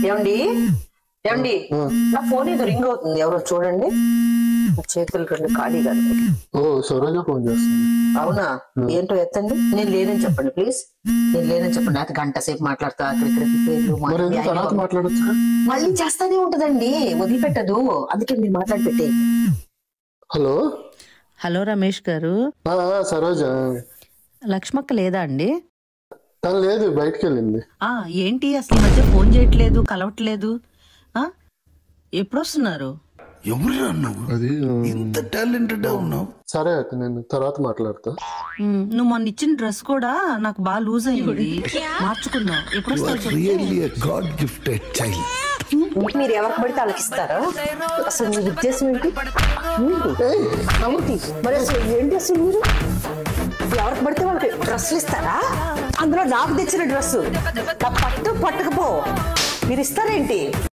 ఏమండి ఏమండి నా ఫోన్ ఏదో రింగ్ అవుతుంది, ఎవరో చూడండి. చేతులు రెండు ఖాళీగా. ఓ సరోజ ఫోన్ చేస్తుంది. అవునా? ఏంటో ఎత్తండి. నేను లేనని చెప్పండి ప్లీజ్. నేను లేనని చెప్పండి. అయితే గంట సేపు మాట్లాడతా తర్వాత మాట్లాడచ్చు. మళ్ళీ చేస్తానే ఉంటదండి, వదిలిపెట్టదు. అందుకే మీరు మాట్లాడి పెట్టే. హలో హలో రమేష్ గారు. సరోజ లక్ష్మక్క లేదా అండి? తను లేదు, బయటకు వెళ్ళింది. ఏంటి అసలు మధ్య ఫోన్ చేయట్లేదు, కలవట్లేదు. ఎప్పుడు వస్తున్నారు? అది సరే అయితే నేను తర్వాత మాట్లాడతా. నువ్వు మొన్న ఇచ్చిన డ్రెస్ కూడా నాకు బాగా లూజ్ అయింది, మార్చుకుందాం. ఎప్పుడు వస్తారు? మీరు ఎవరికి పడితే వాళ్ళకి ఇస్తారా? అసలు మీ ఉద్దేశం ఏంటి? మరి అసలు ఏంటి అసలు మీరు ఎవరికి పడితే వాళ్ళకి డ్రెస్సులు ఇస్తారా? అందులో నాకు తెచ్చిన డ్రెస్సు పట్టుకపో మీరు ఇస్తారేంటి?